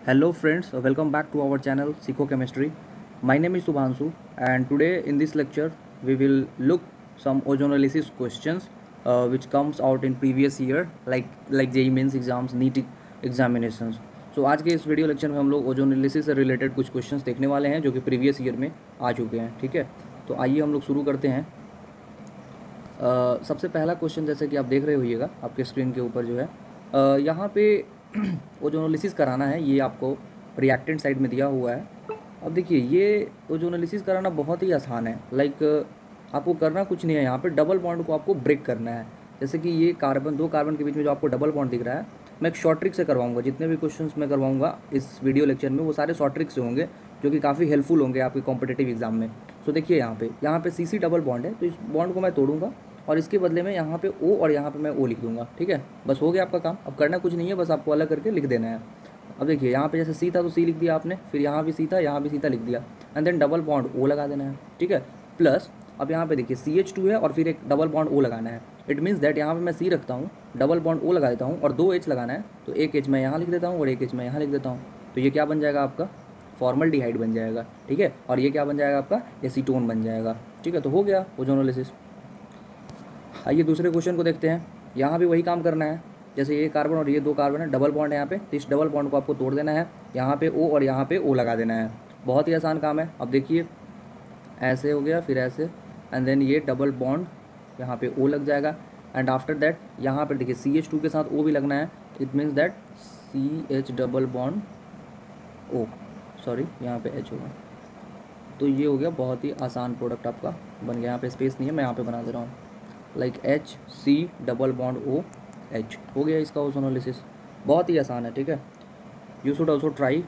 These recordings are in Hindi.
Hello friends, welcome back to our channel Psycho Chemistry. My name is Subhanshu and today in this lecture we will look some ozonolysis questions which comes out in previous year like JEE mains exams, NEET examinations. So आज के इस वीडियो लेक्चर में हम लोग ओजोनोलिसिस से रिलेटेड कुछ क्वेश्चंस देखने वाले हैं जो कि प्रीवियस ईयर में आ चुके हैं। ठीक है, तो आइए हम लोग शुरू करते हैं। सबसे पहला क्वेश्चन जैसे कि आप देख रहे होइएगा आपके स्क्रीन के ऊपर जो है यहाँ पे ओजोनोलिसिस कराना है। ये आपको रिएक्टेंट साइड में दिया हुआ है। अब देखिए ये ओजोनोलिसिस कराना बहुत ही आसान है। आपको करना कुछ नहीं है, यहाँ पे डबल बॉन्ड को आपको ब्रेक करना है। जैसे कि ये कार्बन, दो कार्बन के बीच में जो आपको डबल बॉन्ड दिख रहा है, मैं एक शॉर्ट ट्रिक से करवाऊंगा। जितने भी क्वेश्चंस मैं करवाऊंगा इस वीडियो लेक्चर में वो सारे शॉर्ट ट्रिक से होंगे जो कि काफ़ी हेल्पफुल होंगे आपके कॉम्पिटेटिव एग्जाम में। सो देखिए यहाँ पे सी डबल बॉन्ड है, तो इस बॉन्ड को मैं तोड़ूंगा और इसके बदले में यहाँ पे ओ और यहाँ पे मैं ओ लिख दूंगा। ठीक है, बस हो गया आपका काम। अब करना कुछ नहीं है, बस आपको अलग करके लिख देना है। अब देखिए यहाँ पे जैसे सी था तो सी लिख दिया आपने, फिर यहाँ भी सी था, यहाँ भी सी था लिख दिया, and then double bond O लगा देना है। ठीक है, प्लस अब यहाँ पे देखिए CH2 है और फिर एक डबल बॉन्ड ओ लगाना है। इट मीन्स दैट यहाँ पे मैं सी रखता हूँ, डबल बॉन्ड ओ लगा देता हूँ और 2 H लगाना है, तो एक H मैं यहाँ लिख देता हूँ और एक H मैं यहाँ लिख देता हूँ। तो ये क्या बन जाएगा आपका फॉर्मल्डिहाइड बन जाएगा। ठीक है, और ये क्या बन जाएगा आपका एसीटोन बन जाएगा। ठीक है, तो हो गया ओजोनोलिसिस। आइए दूसरे क्वेश्चन को देखते हैं। यहाँ भी वही काम करना है। जैसे ये कार्बन और ये दो कार्बन है, डबल बॉन्ड है यहाँ पे, तो इस डबल बॉन्ड को आपको तोड़ देना है। यहाँ पे O और यहाँ पे O लगा देना है। बहुत ही आसान काम है। अब देखिए ऐसे हो गया, फिर ऐसे, एंड देन ये डबल बॉन्ड यहाँ पे O लग जाएगा, एंड आफ्टर दैट यहाँ पर देखिए CH2 के साथ O भी लगना है। It means that CH double bond O, sorry यहाँ पे H होगा। तो ये हो गया बहुत ही आसान प्रोडक्ट आपका बन गया। यहाँ पे स्पेस नहीं है, मैं यहाँ पे बना दे रहा हूँ, like HC double bond OH हो गया इसका ओजोनोलिसिस। बहुत ही आसान है। ठीक है, यू शुड ऑल्सो ट्राई।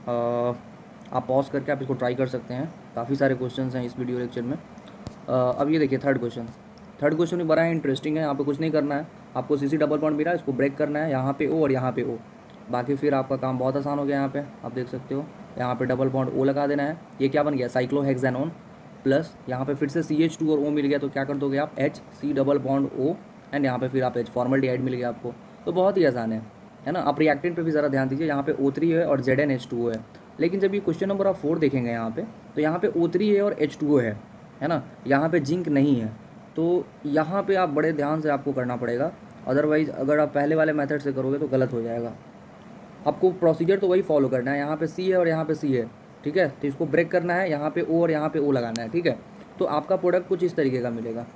आप पॉज करके आप इसको ट्राई कर सकते हैं। काफ़ी सारे क्वेश्चंस हैं इस वीडियो लेक्चर में। अब ये देखिए थर्ड क्वेश्चन भी बड़ा ही इंटरेस्टिंग है। यहाँ पे कुछ नहीं करना है, आपको CC डबल बॉन्ड मिला है, इसको ब्रेक करना है, यहाँ पे O और यहाँ पे O। बाकी फिर आपका काम बहुत आसान हो गया। यहाँ पे आप देख सकते हो, यहाँ पे डबल बॉन्ड O लगा देना है। ये क्या बन गया साइक्लोहेक्सानोन, प्लस यहाँ पे फिर से CH2 और O मिल गया, तो क्या कर दोगे आप HC double bond O, and यहाँ पे फिर आप H फॉर्मल्डिहाइड मिल गया आपको। तो बहुत ही आसान है ना। आप रिएक्टेंट पे भी ज़रा ध्यान दीजिए, यहाँ पे O3 है और ZnH2O है। लेकिन जब ये क्वेश्चन नंबर आप 4 देखेंगे यहाँ पे, तो यहाँ पे O3 है और H2O है ना। यहाँ पे जिंक नहीं है, तो यहाँ पे आप बड़े ध्यान से आपको करना पड़ेगा। अदरवाइज़ अगर आप पहले वाले मेथड से करोगे तो गलत हो जाएगा। आपको प्रोसीजर तो वही फॉलो करना है। यहाँ पे C है और यहाँ पे C है। ठीक है, तो इसको ब्रेक करना है, यहाँ पे O और यहाँ पे O लगाना है। ठीक है, तो आपका प्रोडक्ट कुछ इस तरीके का मिलेगा,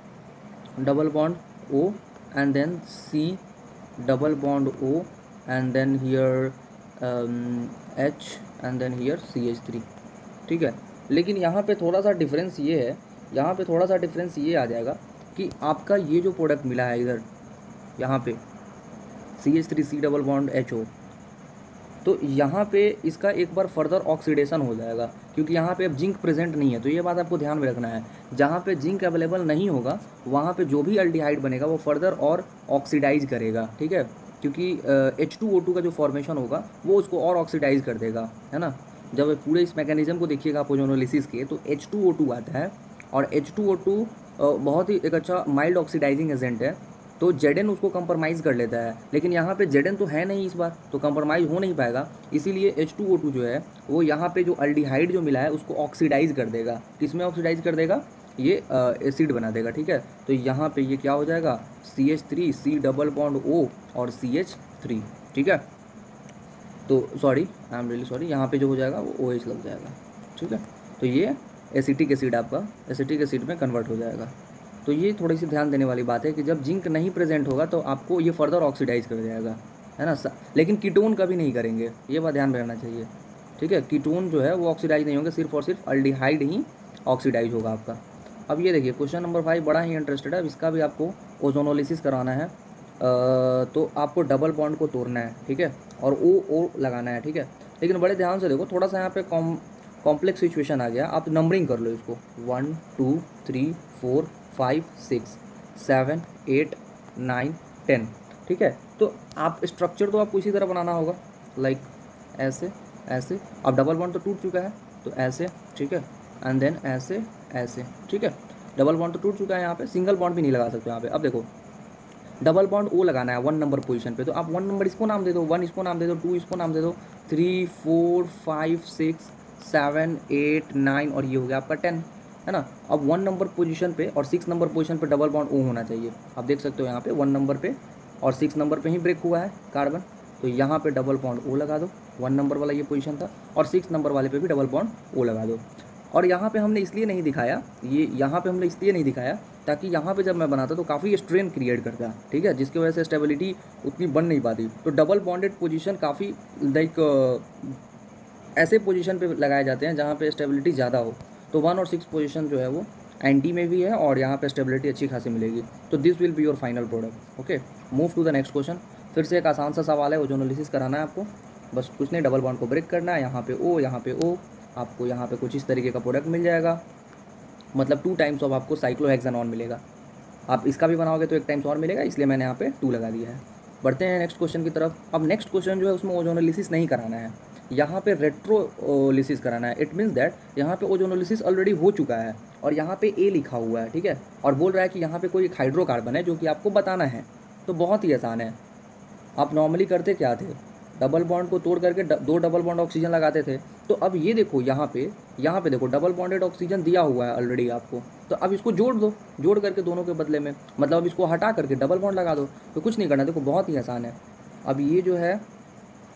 double bond O and then C double bond O and then here H and then here CH3। ठीक है, लेकिन यहाँ पे थोड़ा सा डिफरेंस ये है, यहाँ पे थोड़ा सा डिफरेंस ये आ जाएगा कि आपका ये जो प्रोडक्ट मिला है इधर, यहाँ पे CH3C डबल बॉन्ड HO, तो यहाँ पे इसका एक बार फर्दर ऑक्सीडेशन हो जाएगा, क्योंकि यहाँ पे अब जिंक प्रेजेंट नहीं है। तो ये बात आपको ध्यान में रखना है, जहाँ पे जिंक अवेलेबल नहीं होगा वहाँ पे जो भी अल्डिहाइड बनेगा वो फर्दर और ऑक्सीडाइज करेगा। ठीक है, क्योंकि H2O2 का जो फॉर्मेशन होगा वो उसको और ऑक्सीडाइज कर देगा, है ना। जब पूरे इस मैकेनिज्म को देखिएगा आप ओजोनोलिसिस के, तो H2O2 आता है और H2O2 बहुत ही एक अच्छा माइल्ड ऑक्सीडाइजिंग एजेंट है, तो Zn उसको कंप्रोमाइज़ कर लेता है। लेकिन यहाँ पे Zn तो है नहीं इस बार, तो कंप्रोमाइज़ हो नहीं पाएगा। इसीलिए H2O2 जो है वो यहाँ पे जो अल्डिहाइड जो मिला है उसको ऑक्सीडाइज़ कर देगा। किसमें ऑक्सीडाइज़ कर देगा, ये एसिड बना देगा। ठीक है, तो यहाँ पे ये क्या हो जाएगा CH3C डबल बॉन्ड O और CH3। ठीक है, तो sorry, I am really sorry, यहाँ पे जो हो जाएगा वो OH लग जाएगा। ठीक है, तो ये एसिटिक एसिड आपका एसिटिक एसिड में कन्वर्ट हो जाएगा। तो ये थोड़ी सी ध्यान देने वाली बात है कि जब जिंक नहीं प्रेजेंट होगा तो आपको ये फर्दर ऑक्सीडाइज कर जाएगा, है ना। लेकिन कीटोन कभी नहीं करेंगे, ये बात ध्यान में रखना चाहिए। ठीक है, कीटोन जो है वो ऑक्सीडाइज नहीं होंगे, सिर्फ और सिर्फ अल्डिहाइड ही ऑक्सीडाइज होगा आपका। अब ये देखिए क्वेश्चन नंबर 5 बड़ा ही इंटरेस्टेड है, इसका भी आपको ओजोनोलिसिस कराना है। तो आपको डबल बॉन्ड को तोड़ना है। ठीक है, और ओ लगाना है। ठीक है, लेकिन बड़े ध्यान से देखो, थोड़ा सा यहाँ पे कॉम्प्लेक्स सिचुएशन आ गया। आप नंबरिंग कर लो इसको, 1 2 3 4 5 6 7 8 9 10। ठीक है, तो आप स्ट्रक्चर तो आपको इसी तरह बनाना होगा, लाइक ऐसे ऐसे। अब डबल बॉन्ड तो टूट चुका है, तो ऐसे। ठीक है, एंड देन ऐसे ऐसे। ठीक है, डबल बॉन्ड तो टूट चुका है, यहाँ पे सिंगल बॉन्ड भी नहीं लगा सकते यहाँ पे। अब देखो डबल बॉन्ड ओ लगाना है 1 नंबर पोजीशन पे, तो आप 1 नंबर इसको नाम दे दो, 1 इसको नाम दे दो, 2 इसको नाम दे दो, 3 4 5 6 7 8 9 और ये हो गया आपका 10, है ना। अब 1 नंबर पोजीशन पे और 6 नंबर पोजीशन पे डबल बॉन्ड ओ होना चाहिए। आप देख सकते हो यहाँ पे 1 नंबर पे और 6 नंबर पे ही ब्रेक हुआ है कार्बन, तो यहाँ पे डबल बॉन्ड ओ लगा दो। 1 नंबर वाला ये पोजीशन था और 6 नंबर वाले पे भी डबल बॉन्ड ओ लगा दो। और यहाँ पे हमने इसलिए नहीं दिखाया, ये यहाँ पे हमने इसलिए नहीं दिखाया ताकि यहाँ पे जब मैं बनाता तो काफ़ी स्ट्रेन क्रिएट करता, ठीक है, जिसकी वजह से स्टेबिलिटी उतनी बन नहीं पाती। तो डबल बॉन्डेड पोजीशन काफ़ी लाइक ऐसे पोजीशन पे लगाए जाते हैं जहाँ पे स्टेबिलिटी ज़्यादा हो। तो 1 और 6 पोजीशन जो है वो एंटी में भी है और यहाँ पे स्टेबिलिटी अच्छी खासी मिलेगी। तो this will be your final product. Okay, move to the next question. फिर से एक आसान सा सवाल है, ओजोनोलिसिस कराना है आपको, बस कुछ नहीं, डबल बॉन्ड को ब्रेक करना है, यहाँ पे ओ, यहाँ पे ओ, आपको यहाँ पे कुछ इस तरीके का प्रोडक्ट मिल जाएगा, मतलब 2 टाइम्स ऑफ आपको साइक्लोहेक्सानॉन मिलेगा। आप इसका भी बनाओगे तो 1 टाइम्स और मिलेगा, इसलिए मैंने यहाँ पे 2 लगा दिया है। बढ़ते हैं नेक्स्ट क्वेश्चन की तरफ। अब नेक्स्ट क्वेश्चन जो है उसमें ओजोनोलिसिस नहीं कराना है, यहाँ पे रेट्रोलिसिस कराना है। इट मीन्स दैट यहाँ पे ओजोनोलिसिस ऑलरेडी हो चुका है और यहाँ पे ए लिखा हुआ है, ठीक है, और बोल रहा है कि यहाँ पे कोई एक हाइड्रोकार्बन है जो कि आपको बताना है। तो बहुत ही आसान है। आप नॉर्मली करते क्या थे, डबल बॉन्ड को तोड़ करके 2 डबल बॉन्ड ऑक्सीजन लगाते थे। तो अब ये देखो यहाँ पे देखो डबल बॉन्डेड ऑक्सीजन दिया हुआ है ऑलरेडी आपको, तो अब इसको जोड़ दो, जोड़ करके दोनों के बदले में, मतलब अब इसको हटा करके डबल बॉन्ड लगा दो। तो कुछ नहीं करना, देखो बहुत ही आसान है। अब ये जो है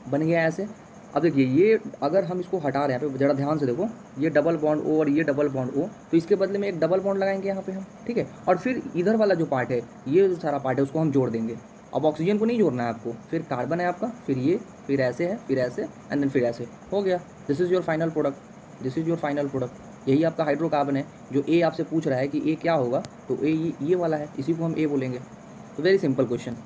बन गया ऐसे। अब देखिए ये अगर हम इसको हटा रहे हैं, यहाँ पे ज़रा ध्यान से देखो, ये डबल बॉन्ड ओ और ये डबल बॉन्ड ओ, तो इसके बदले में एक डबल बॉन्ड लगाएंगे यहाँ पे हम, ठीक है। और फिर इधर वाला जो पार्ट है, ये जो सारा पार्ट है उसको हम जोड़ देंगे। अब ऑक्सीजन को नहीं जोड़ना है आपको, फिर कार्बन है आपका, फिर ये, फिर ऐसे है, फिर ऐसे एंड देन फिर ऐसे, हो गया। This is your final product, this is your final product. यही आपका हाइड्रोकार्बन है। जो ए आपसे पूछ रहा है कि ए क्या होगा, तो ए ये वाला है, इसी को हम ए बोलेंगे। तो वेरी सिंपल क्वेश्चन।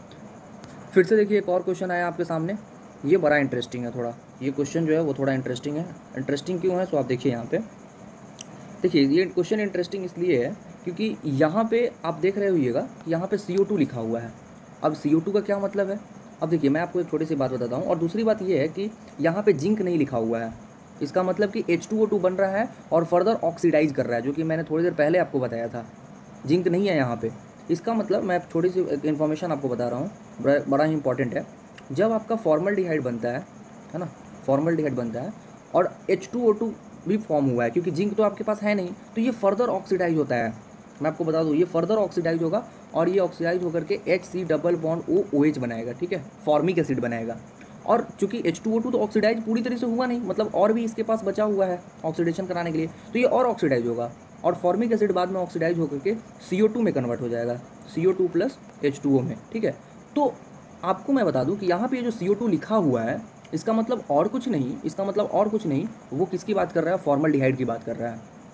फिर से देखिए एक और क्वेश्चन आया आपके सामने, ये बड़ा इंटरेस्टिंग है थोड़ा, ये क्वेश्चन जो है वो थोड़ा इंटरेस्टिंग है। इंटरेस्टिंग क्यों है, तो आप देखिए यहाँ पे, देखिए ये क्वेश्चन इंटरेस्टिंग इसलिए है क्योंकि यहाँ पे आप देख रहे होइएगा यहाँ पे CO2 लिखा हुआ है। अब CO2 का क्या मतलब है, अब देखिए मैं आपको एक छोटी सी बात बताता हूँ। और दूसरी बात ये है कि यहाँ पे जिंक नहीं लिखा हुआ है, इसका मतलब कि H2O2 बन रहा है और फर्दर ऑक्सीडाइज कर रहा है, जो कि मैंने थोड़ी देर पहले आपको बताया था। जिंक नहीं है यहाँ पे, इसका मतलब मैं छोटी सी इन्फॉर्मेशन आपको बता रहा हूँ, बड़ा ही इंपॉर्टेंट है। जब आपका फॉर्मल्डिहाइड बनता है ना, फॉर्मल्डिहाइड बनता है और H2O2 भी फॉर्म हुआ है, क्योंकि जिंक तो आपके पास है नहीं, तो ये फर्दर ऑक्सीडाइज होता है। मैं आपको बता दूँ, ये फर्दर ऑक्सीडाइज होगा और ये ऑक्सीडाइज होकर के HC डबल बॉन्ड OOH बनाएगा, ठीक है, फॉर्मिक एसिड बनाएगा। और चूंकि H2O2 तो ऑक्सीडाइज पूरी तरह से हुआ नहीं, मतलब और भी इसके पास बचा हुआ है ऑक्सीडेशन कराने के लिए, तो ये और ऑक्सीडाइज होगा और फॉर्मिक एसिड बाद में ऑक्सीडाइज होकर के CO2 में कन्वर्ट हो जाएगा, CO2 प्लस H2O में, ठीक है। तो आपको मैं बता दूं कि यहाँ पे ये जो CO2 लिखा हुआ है, इसका मतलब और कुछ नहीं, इसका मतलब और कुछ नहीं, वो किसकी बात कर रहा है, फॉर्मल्डिहाइड की बात कर रहा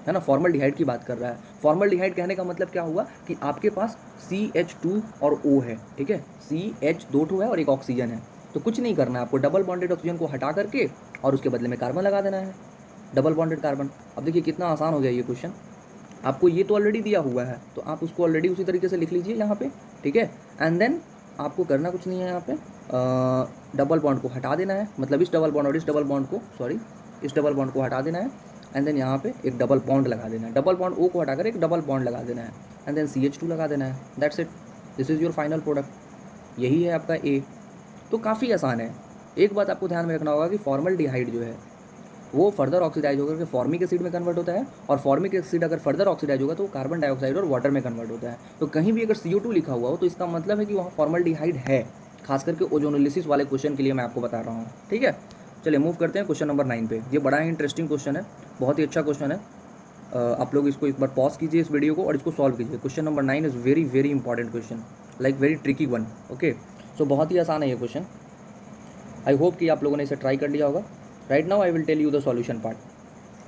है ना, फॉर्मल्डिहाइड की बात कर रहा है। फॉर्मल्डिहाइड कहने का मतलब क्या हुआ कि आपके पास CH2 और O है, ठीक है, CH 2 है और एक ऑक्सीजन है। तो कुछ नहीं करना है आपको, डबल बॉन्डेड ऑक्सीजन को हटा करके और उसके बदले में कार्बन लगा देना है, डबल बॉन्डेड कार्बन। अब देखिए कितना आसान हो गया ये क्वेश्चन। आपको ये तो ऑलरेडी दिया हुआ है, तो आप उसको ऑलरेडी उसी तरीके से लिख लीजिए यहाँ पे, ठीक है। एंड देन आपको करना कुछ नहीं है, यहाँ पे डबल बॉन्ड को हटा देना है, मतलब इस डबल बॉन्ड और इस डबल बॉन्ड को, सॉरी, इस डबल बॉन्ड को हटा देना है एंड देन यहाँ पे एक डबल बॉन्ड लगा देना है, डबल बॉन्ड O को हटाकर एक डबल बॉन्ड लगा देना है एंड देन CH2 लगा देना है। That's it, this is your final product. यही है आपका A। तो काफ़ी आसान है। एक बात आपको ध्यान में रखना होगा कि फॉर्मल्डिहाइड जो है वो फर्दर ऑक्सीडाइज होकर के फॉर्मिक एसिड में कन्वर्ट होता है, और फॉर्मिक एसिड अगर फर्दर ऑक्सीडाइज होगा तो वो कार्बन डाइऑक्साइड और वाटर में कन्वर्ट होता है। तो कहीं भी अगर CO2 लिखा हुआ हो तो इसका मतलब है कि वहाँ फॉर्मल्डिहाइड है, खास करके ओजोनोलिसिस वाले क्वेश्चन के लिए मैं आपको बता रहा हूँ, ठीक है। चलिए मूव करते हैं क्वेश्चन नंबर 9 पे। ये बड़ा ही इंटरेस्टिंग क्वेश्चन है, बहुत ही अच्छा क्वेश्चन है। आप लोग इसको एक बार पॉज कीजिए इस वीडियो को और इसको सॉल्व कीजिए। Question number 9 is very very important question, like very tricky one. Okay, so बहुत ही आसान है ये क्वेश्चन। आई होप कि आप लोगों ने इसे ट्राई कर लिया होगा। Right now I will tell you the solution part.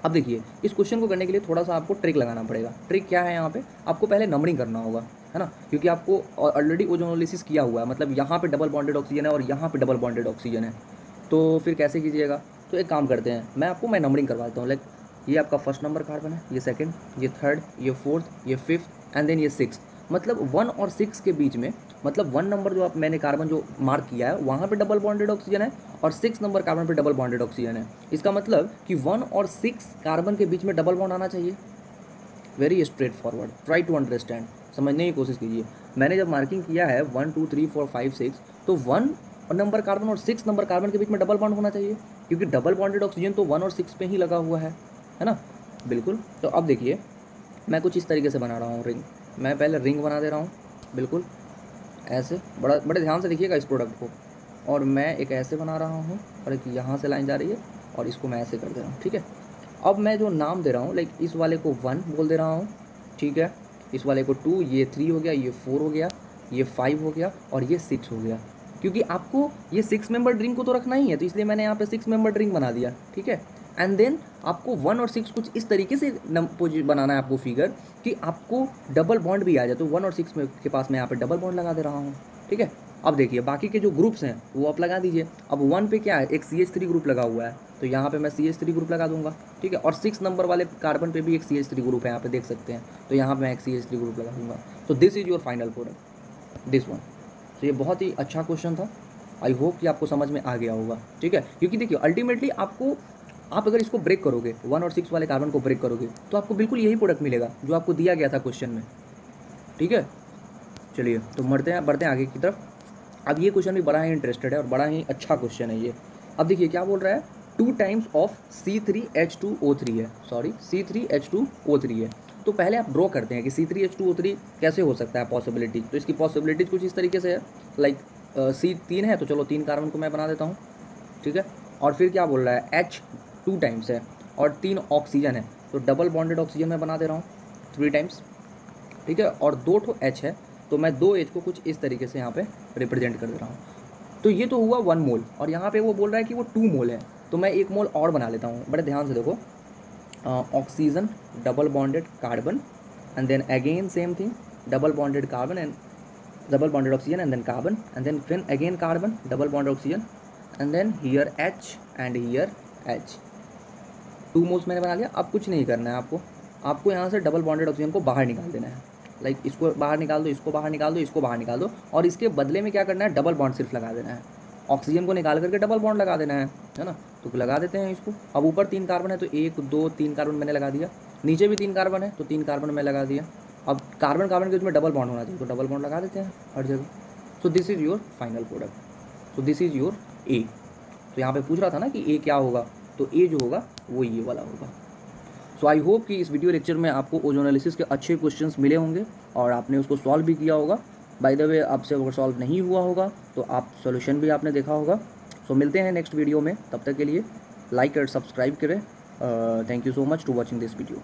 अब देखिए इस क्वेश्चन को करने के लिए थोड़ा सा आपको ट्रिक लगाना पड़ेगा। ट्रिक क्या है, यहाँ पे आपको पहले नंबरिंग करना होगा, है ना, क्योंकि आपको ऑलरेडी ओजोनोलिसिस किया हुआ है, मतलब यहाँ पे डबल बॉन्डेड ऑक्सीजन है और यहाँ पे डबल बॉन्डेड ऑक्सीजन है। तो फिर कैसे कीजिएगा, तो एक काम करते हैं, मैं नंबरिंग करवाता हूँ। लाइक ये आपका फर्स्ट नंबर कार्बन है, ये सेकंड, ये थर्ड, ये फोर्थ, ये फिफ्थ एंड देन ये सिक्स। मतलब 1 और 6 के बीच में, मतलब 1 नंबर जो मैंने कार्बन जो मार्क किया है वहाँ पे डबल बॉन्डेड ऑक्सीजन है और 6 नंबर कार्बन पे डबल बॉन्डेड ऑक्सीजन है। इसका मतलब कि 1 और 6 कार्बन के बीच में डबल बॉन्ड आना चाहिए। Very straightforward, try to understand, समझने की कोशिश कीजिए। मैंने जब मार्किंग किया है 1 2 3 4 5 6, तो 1 नंबर कार्बन और 6 नंबर कार्बन के बीच में डबल बॉन्ड होना चाहिए, क्योंकि डबल बॉन्डेड ऑक्सीजन तो 1 और 6 पे ही लगा हुआ है ना। बिल्कुल। तो अब देखिए मैं कुछ इस तरीके से बना रहा हूँ रिंग। मैं पहले रिंग बना दे रहा हूँ, बिल्कुल ऐसे, बड़े ध्यान से देखिएगा इस प्रोडक्ट को। और मैं एक ऐसे बना रहा हूँ और एक यहाँ से लाइन जा रही है और इसको मैं ऐसे कर दे रहा हूँ, ठीक है। अब मैं जो नाम दे रहा हूँ, लाइक इस वाले को 1 बोल दे रहा हूँ, ठीक है, इस वाले को 2, ये 3 हो गया, ये 4 हो गया, ये 5 हो गया और ये 6 हो गया, क्योंकि आपको ये 6 मेंबर ड्रिंक को तो रखना ही है, तो इसलिए मैंने यहाँ पे 6 मेंबर ड्रिंक बना दिया, ठीक है। एंड देन आपको 1 और 6 कुछ इस तरीके से बनाना है आपको फिगर कि आपको डबल बॉन्ड भी आ जाए। तो 1 और 6 में के पास मैं यहाँ पे डबल बॉन्ड लगा दे रहा हूँ, ठीक है। अब देखिए बाकी के जो ग्रुप्स हैं वो आप लगा दीजिए। अब 1 पे क्या है, एक CH3 ग्रुप लगा हुआ है, तो यहाँ पे मैं CH3 ग्रुप लगा दूंगा, ठीक है। और 6 नंबर वाले कार्बन पे भी एक CH3 ग्रुप है, यहाँ पे देख सकते हैं, तो यहाँ पे मैं एक CH3 ग्रुप लगा दूंगा। तो this is your final product, this one. तो ये बहुत ही अच्छा क्वेश्चन था, आई होप कि आपको समझ में आ गया होगा, ठीक है। क्योंकि देखिए अल्टीमेटली आपको, आप अगर इसको ब्रेक करोगे 1 और 6 वाले कार्बन को ब्रेक करोगे तो आपको बिल्कुल यही प्रोडक्ट मिलेगा जो आपको दिया गया था क्वेश्चन में, ठीक है। चलिए तो बढ़ते हैं आगे की तरफ। अब ये क्वेश्चन भी बड़ा ही इंटरेस्टेड है और बड़ा ही अच्छा क्वेश्चन है ये। अब देखिए क्या बोल रहा है, 2 टाइम्स ऑफ C3H2O3 है, सॉरी C3H2O3 है। तो पहले आप ड्रॉ करते हैं कि C3H2O3 कैसे हो सकता है पॉसिबिलिटी। तो इसकी पॉसिबिलिटीज कुछ इस तरीके से है, लाइक C3 है तो चलो 3 कार्बन को मैं बना देता हूँ, ठीक है। और फिर क्या बोल रहा है, H 2 टाइम्स है और 3 ऑक्सीजन है, तो डबल बॉन्डेड ऑक्सीजन मैं बना दे रहा हूँ 3 टाइम्स, ठीक है। और 2 ठो H है, तो मैं 2 H को कुछ इस तरीके से यहाँ पे रिप्रेजेंट कर दे रहा हूँ। तो ये तो हुआ 1 मोल, और यहाँ पे वो बोल रहा है कि वो 2 मोल है, तो मैं 1 मोल और बना लेता हूँ। बड़े ध्यान से देखो, oxygen double bonded carbon and then again same thing, double bonded carbon and double bonded oxygen and then carbon and then फिर again carbon double bonded oxygen and then here H and here H, 2 moles मैंने बना लिया। अब कुछ नहीं करना है आपको यहाँ से डबल बॉन्डेड ऑक्सीजन को बाहर निकाल देना है, लाइक इसको बाहर निकाल दो, इसको बाहर निकाल दो, इसको बाहर निकाल दो, और इसके बदले में क्या करना है, डबल बॉन्ड सिर्फ लगा देना है। ऑक्सीजन को निकाल करके डबल बॉन्ड लगा देना है ना। तो लगा देते हैं इसको। अब ऊपर 3 कार्बन है तो 1 2 3 कार्बन मैंने लगा दिया, नीचे भी 3 कार्बन है तो 3 कार्बन मैं लगा दिया। अब कार्बन कार्बन के बीच में डबल बॉन्ड होना चाहिए, तो डबल बॉन्ड लगा देते हैं हर जगह। So this is your final product, so this is your A. तो यहाँ पे पूछ रहा था ना कि ए क्या होगा, तो ए जो होगा वो ये वाला होगा। सो आई होप कि इस वीडियो लेक्चर में आपको ओजोनोलिसिस के अच्छे क्वेश्चंस मिले होंगे और आपने उसको सॉल्व भी किया होगा। बाय द वे आपसे अगर सॉल्व नहीं हुआ होगा तो आप सॉल्यूशन भी आपने देखा होगा। सो मिलते हैं नेक्स्ट वीडियो में, तब तक के लिए लाइक और सब्सक्राइब करें। Thank you so much to watching this video.